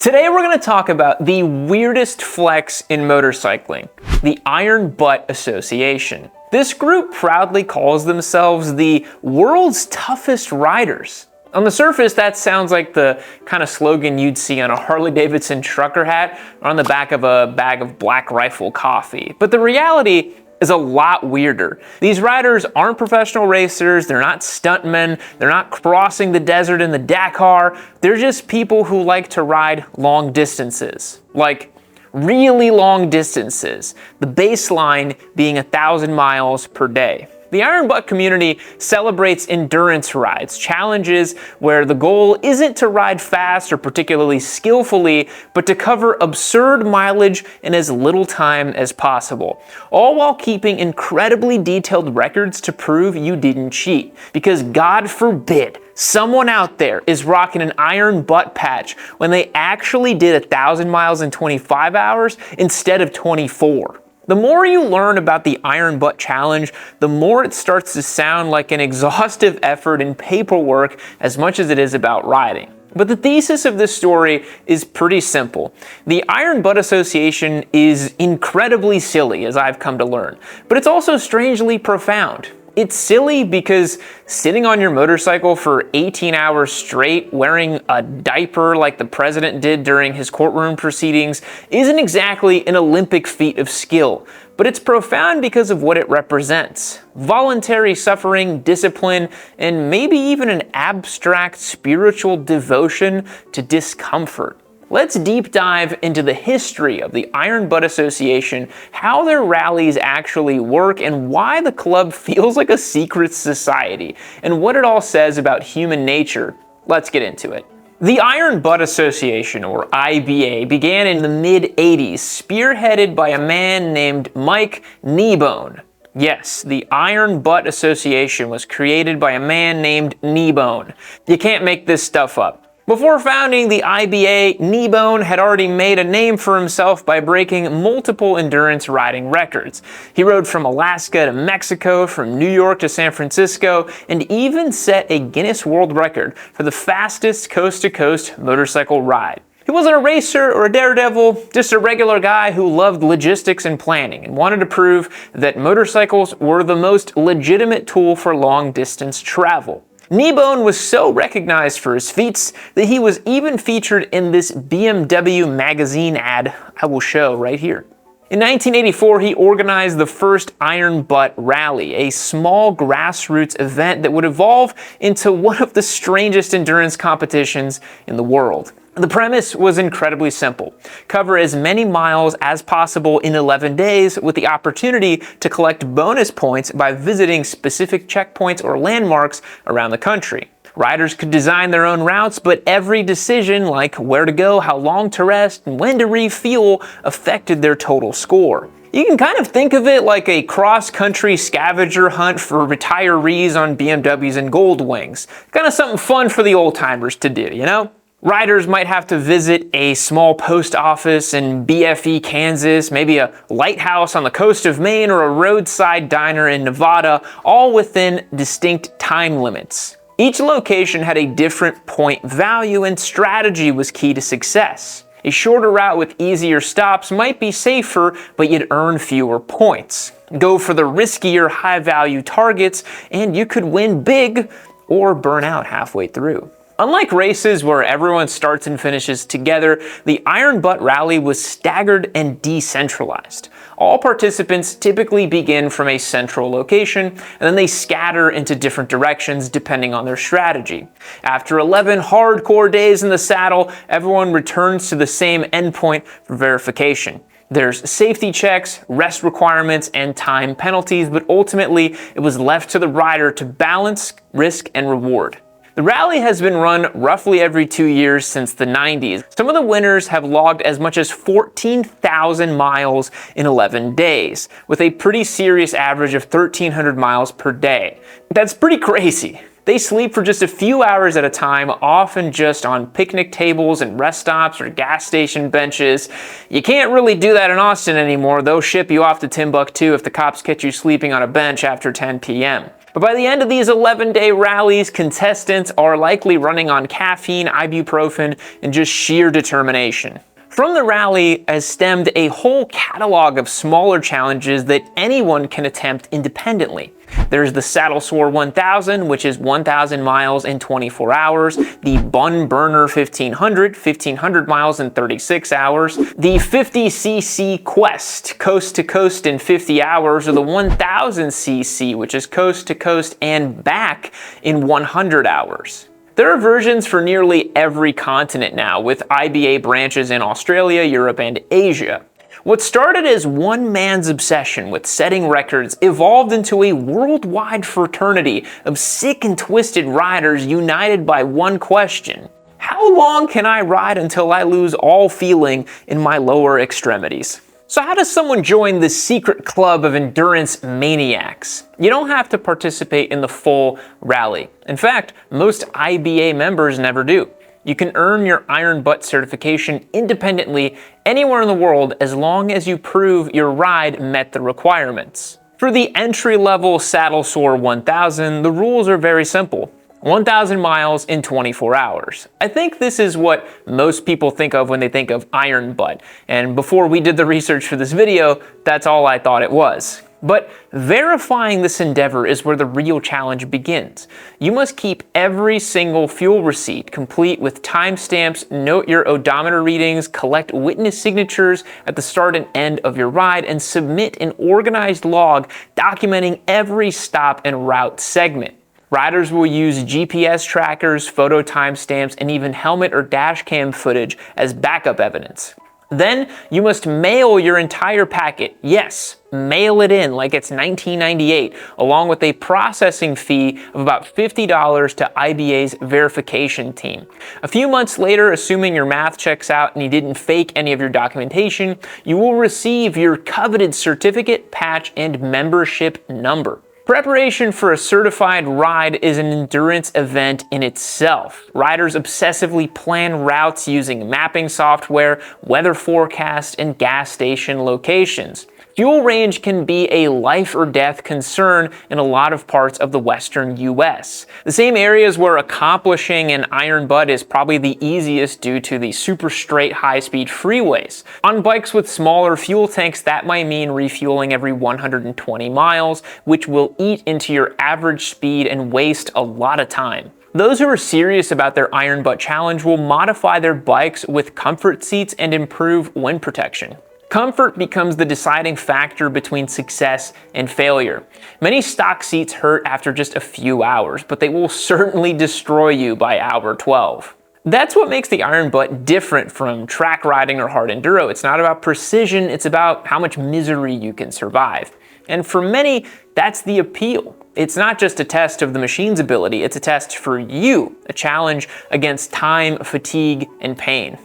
Today we're going to talk about the weirdest flex in motorcycling, the Iron Butt Association. This group proudly calls themselves the world's toughest riders. On the surface, that sounds like the kind of slogan you'd see on a Harley-Davidson trucker hat or on the back of a bag of Black Rifle coffee. But the reality is a lot weirder. These riders aren't professional racers, they're not stuntmen, they're not crossing the desert in the Dakar, they're just people who like to ride long distances. Like, really long distances. The baseline being 1,000 miles per day. The Iron Butt community celebrates endurance rides, challenges where the goal isn't to ride fast or particularly skillfully, but to cover absurd mileage in as little time as possible, all while keeping incredibly detailed records to prove you didn't cheat. Because God forbid someone out there is rocking an iron butt patch when they actually did 1,000 miles in 25 hours instead of 24. The more you learn about the Iron Butt Challenge, the more it starts to sound like an exhaustive effort in paperwork as much as it is about riding. But the thesis of this story is pretty simple. The Iron Butt Association is incredibly silly, as I've come to learn, but it's also strangely profound. It's silly because sitting on your motorcycle for 18 hours straight, wearing a diaper like the president did during his courtroom proceedings, isn't exactly an Olympic feat of skill. But it's profound because of what it represents. Voluntary suffering, discipline, and maybe even an abstract spiritual devotion to discomfort. Let's deep dive into the history of the Iron Butt Association, how their rallies actually work, and why the club feels like a secret society, and what it all says about human nature. Let's get into it. The Iron Butt Association, or IBA, began in the mid-'80s, spearheaded by a man named Mike Kneebone. Yes, the Iron Butt Association was created by a man named Kneebone. You can't make this stuff up. Before founding the IBA, Kneebone had already made a name for himself by breaking multiple endurance riding records. He rode from Alaska to Mexico, from New York to San Francisco, and even set a Guinness World Record for the fastest coast-to-coast motorcycle ride. He wasn't a racer or a daredevil, just a regular guy who loved logistics and planning and wanted to prove that motorcycles were the most legitimate tool for long-distance travel. Kneebone was so recognized for his feats that he was even featured in this BMW magazine ad I will show right here. In 1984, he organized the first Iron Butt Rally, a small grassroots event that would evolve into one of the strangest endurance competitions in the world. The premise was incredibly simple. Cover as many miles as possible in 11 days with the opportunity to collect bonus points by visiting specific checkpoints or landmarks around the country. Riders could design their own routes, but every decision, like where to go, how long to rest, and when to refuel, affected their total score. You can kind of think of it like a cross-country scavenger hunt for retirees on BMWs and Gold Wings. Kind of something fun for the old-timers to do, you know? Riders might have to visit a small post office in BFE, Kansas, maybe a lighthouse on the coast of Maine, or a roadside diner in Nevada, all within distinct time limits. Each location had a different point value, and strategy was key to success. A shorter route with easier stops might be safer, but you'd earn fewer points. Go for the riskier, high-value targets, and you could win big or burn out halfway through. Unlike races where everyone starts and finishes together, the Iron Butt Rally was staggered and decentralized. All participants typically begin from a central location, and then they scatter into different directions depending on their strategy. After 11 hardcore days in the saddle, everyone returns to the same endpoint for verification. There's safety checks, rest requirements, and time penalties, but ultimately it was left to the rider to balance risk and reward. The rally has been run roughly every 2 years since the 90s. Some of the winners have logged as much as 14,000 miles in 11 days, with a pretty serious average of 1,300 miles per day. That's pretty crazy. They sleep for just a few hours at a time, often just on picnic tables and rest stops or gas station benches. You can't really do that in Austin anymore. They'll ship you off to Timbuktu if the cops catch you sleeping on a bench after 10 p.m. But by the end of these 11-day rallies, contestants are likely running on caffeine, ibuprofen, and just sheer determination. From the rally has stemmed a whole catalog of smaller challenges that anyone can attempt independently. There's the Saddle Sore 1000, which is 1,000 miles in 24 hours, the Bun Burner 1500 miles in 36 hours, the 50cc Quest, coast to coast in 50 hours, or the 1000cc, which is coast to coast and back in 100 hours. There are versions for nearly every continent now, with IBA branches in Australia, Europe, and Asia. What started as one man's obsession with setting records evolved into a worldwide fraternity of sick and twisted riders united by one question: how long can I ride until I lose all feeling in my lower extremities? So how does someone join this secret club of endurance maniacs? You don't have to participate in the full rally. In fact, most IBA members never do. You can earn your Iron Butt certification independently anywhere in the world as long as you prove your ride met the requirements. For the entry-level Saddle Sore 1000, the rules are very simple. 1,000 miles in 24 hours. I think this is what most people think of when they think of Iron Butt, and before we did the research for this video, that's all I thought it was. But verifying this endeavor is where the real challenge begins. You must keep every single fuel receipt complete with timestamps, note your odometer readings, collect witness signatures at the start and end of your ride, and submit an organized log documenting every stop and route segment. Riders will use GPS trackers, photo timestamps, and even helmet or dash cam footage as backup evidence. Then you must mail your entire packet. Yes, mail it in like it's 1998, along with a processing fee of about $50 to IBA's verification team. A few months later, assuming your math checks out and you didn't fake any of your documentation, you will receive your coveted certificate, patch, and membership number. Preparation for a certified ride is an endurance event in itself. Riders obsessively plan routes using mapping software, weather forecasts, and gas station locations. Fuel range can be a life or death concern in a lot of parts of the western US. The same areas where accomplishing an Iron Butt is probably the easiest due to the super straight high-speed freeways. On bikes with smaller fuel tanks, that might mean refueling every 120 miles, which will eat into your average speed and waste a lot of time. Those who are serious about their Iron Butt challenge will modify their bikes with comfort seats and improve wind protection. Comfort becomes the deciding factor between success and failure. Many stock seats hurt after just a few hours, but they will certainly destroy you by hour 12. That's what makes the Iron Butt different from track riding or hard enduro. It's not about precision, it's about how much misery you can survive. And for many, that's the appeal. It's not just a test of the machine's ability, it's a test for you, a challenge against time, fatigue, and pain.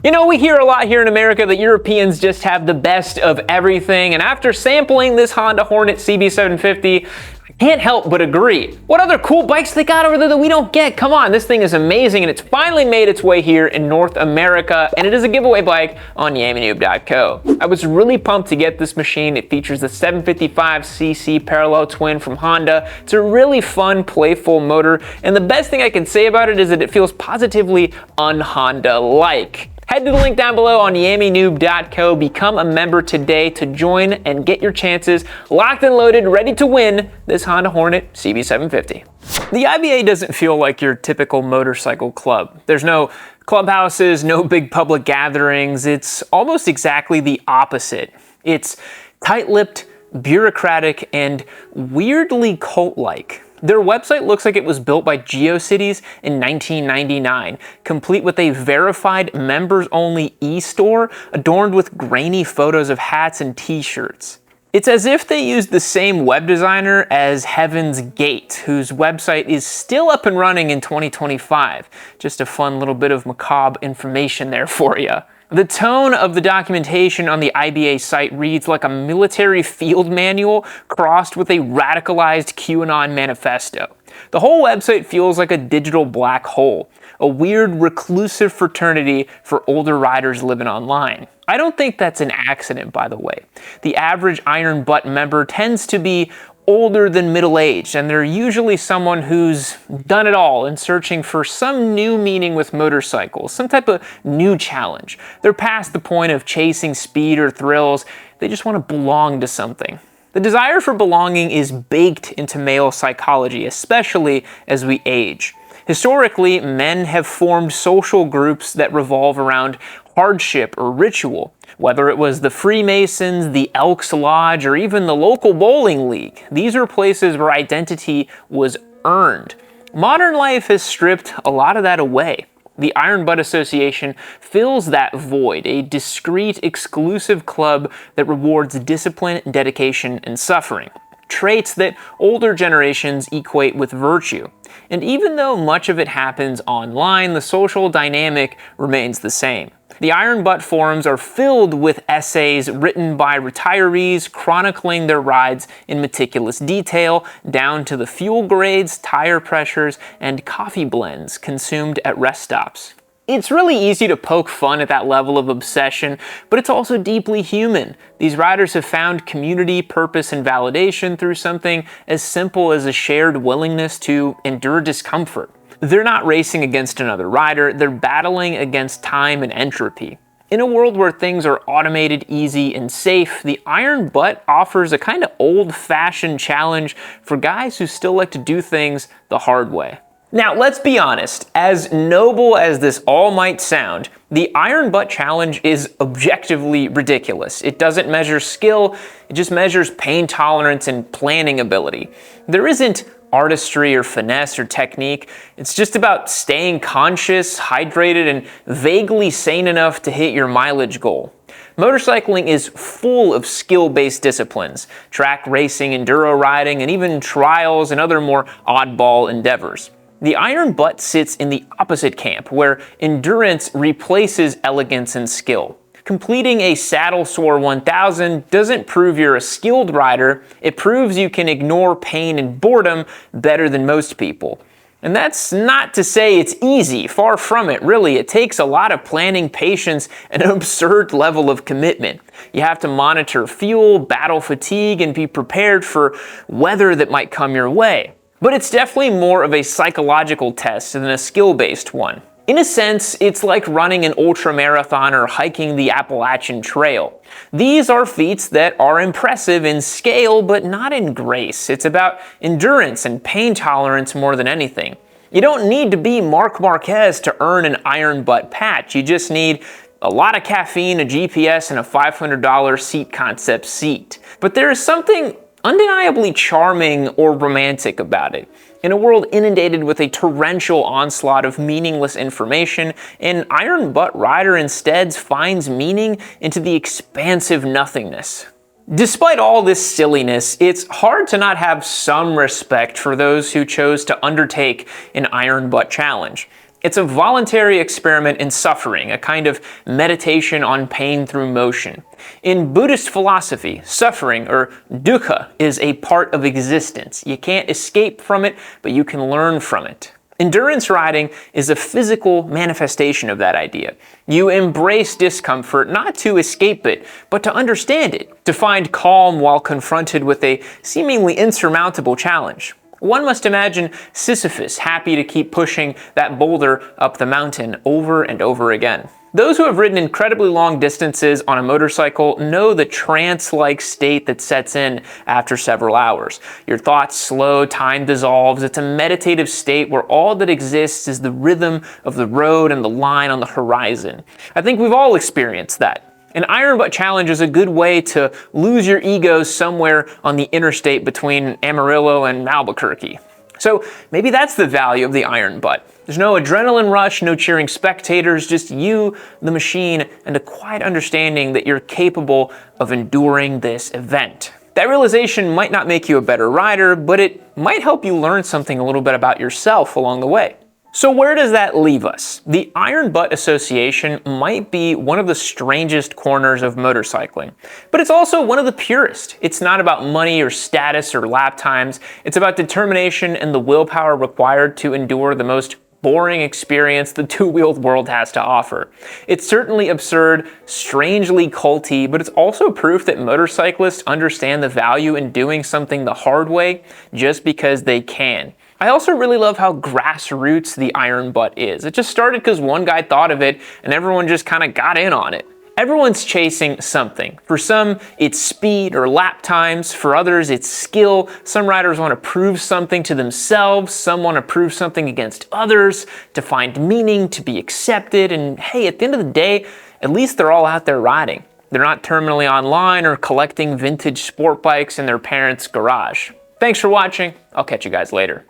You know, we hear a lot here in America that Europeans just have the best of everything, and after sampling this Honda Hornet CB750, I can't help but agree. What other cool bikes they got over there that we don't get? Come on, this thing is amazing, and it's finally made its way here in North America, and it is a giveaway bike on yammynoob.co. I was really pumped to get this machine. It features the 755cc parallel twin from Honda. It's a really fun, playful motor, and the best thing I can say about it is that it feels positively un-Honda-like. Head to the link down below on yammynoob.co. Become a member today to join and get your chances locked and loaded, ready to win this Honda Hornet CB750. The IBA doesn't feel like your typical motorcycle club. There's no clubhouses, no big public gatherings. It's almost exactly the opposite. It's tight-lipped, bureaucratic, and weirdly cult-like. Their website looks like it was built by GeoCities in 1999, complete with a verified members-only e-store adorned with grainy photos of hats and t-shirts. It's as if they used the same web designer as Heaven's Gate, whose website is still up and running in 2025. Just a fun little bit of macabre information there for you. The tone of the documentation on the IBA site reads like a military field manual crossed with a radicalized QAnon manifesto. The whole website feels like a digital black hole, a weird reclusive fraternity for older riders living online. I don't think that's an accident, by the way. The average Iron Butt member tends to be older than middle-aged, and they're usually someone who's done it all and searching for some new meaning with motorcycles, some type of new challenge. They're past the point of chasing speed or thrills. They just want to belong to something. The desire for belonging is baked into male psychology, especially as we age. Historically, men have formed social groups that revolve around hardship or ritual, whether it was the Freemasons, the Elks Lodge, or even the local bowling league. These are places where identity was earned. Modern life has stripped a lot of that away. The Iron Butt Association fills that void, a discrete, exclusive club that rewards discipline, dedication, and suffering. Traits that older generations equate with virtue. And even though much of it happens online, the social dynamic remains the same. The Iron Butt forums are filled with essays written by retirees chronicling their rides in meticulous detail, down to the fuel grades, tire pressures, and coffee blends consumed at rest stops. It's really easy to poke fun at that level of obsession, but it's also deeply human. These riders have found community, purpose, and validation through something as simple as a shared willingness to endure discomfort. They're not racing against another rider, they're battling against time and entropy. In a world where things are automated, easy, and safe, the Iron Butt offers a kind of old-fashioned challenge for guys who still like to do things the hard way. Now, let's be honest, as noble as this all might sound, the Iron Butt Challenge is objectively ridiculous. It doesn't measure skill, it just measures pain tolerance and planning ability. There isn't artistry or finesse or technique. It's just about staying conscious, hydrated, and vaguely sane enough to hit your mileage goal. Motorcycling is full of skill-based disciplines, track racing, enduro riding, and even trials and other more oddball endeavors. The Iron Butt sits in the opposite camp, where endurance replaces elegance and skill. Completing a Saddle Sore 1000 doesn't prove you're a skilled rider, it proves you can ignore pain and boredom better than most people. And that's not to say it's easy, far from it, really. It takes a lot of planning, patience, and an absurd level of commitment. You have to monitor fuel, battle fatigue, and be prepared for weather that might come your way. But it's definitely more of a psychological test than a skill-based one. In a sense, it's like running an ultramarathon or hiking the Appalachian Trail. These are feats that are impressive in scale, but not in grace. It's about endurance and pain tolerance more than anything. You don't need to be Marc Marquez to earn an Iron Butt patch. You just need a lot of caffeine, a GPS, and a $500 seat concept seat. But there is something undeniably charming or romantic about it. In a world inundated with a torrential onslaught of meaningless information, an Iron Butt rider instead finds meaning into the expansive nothingness. Despite all this silliness, it's hard to not have some respect for those who chose to undertake an Iron Butt challenge. It's a voluntary experiment in suffering, a kind of meditation on pain through motion. In Buddhist philosophy, suffering, or dukkha, is a part of existence. You can't escape from it, but you can learn from it. Endurance riding is a physical manifestation of that idea. You embrace discomfort not to escape it, but to understand it, to find calm while confronted with a seemingly insurmountable challenge. One must imagine Sisyphus happy to keep pushing that boulder up the mountain over and over again. Those who have ridden incredibly long distances on a motorcycle know the trance-like state that sets in after several hours. Your thoughts slow, time dissolves. It's a meditative state where all that exists is the rhythm of the road and the line on the horizon. I think we've all experienced that. An Iron Butt challenge is a good way to lose your ego somewhere on the interstate between Amarillo and Albuquerque. So maybe that's the value of the Iron Butt. There's no adrenaline rush, no cheering spectators, just you, the machine, and a quiet understanding that you're capable of enduring this event. That realization might not make you a better rider, but it might help you learn something a little bit about yourself along the way. So where does that leave us? The Iron Butt Association might be one of the strangest corners of motorcycling, but it's also one of the purest. It's not about money or status or lap times. It's about determination and the willpower required to endure the most boring experience the two-wheeled world has to offer. It's certainly absurd, strangely culty, but it's also proof that motorcyclists understand the value in doing something the hard way just because they can. I also really love how grassroots the iron butt is. It just started because one guy thought of it and everyone just kind of got in on it. Everyone's chasing something. For some, it's speed or lap times. For others, it's skill. Some riders want to prove something to themselves. Some want to prove something against others, to find meaning, to be accepted. And hey, at the end of the day, at least they're all out there riding. They're not terminally online or collecting vintage sport bikes in their parents' garage. Thanks for watching. I'll catch you guys later.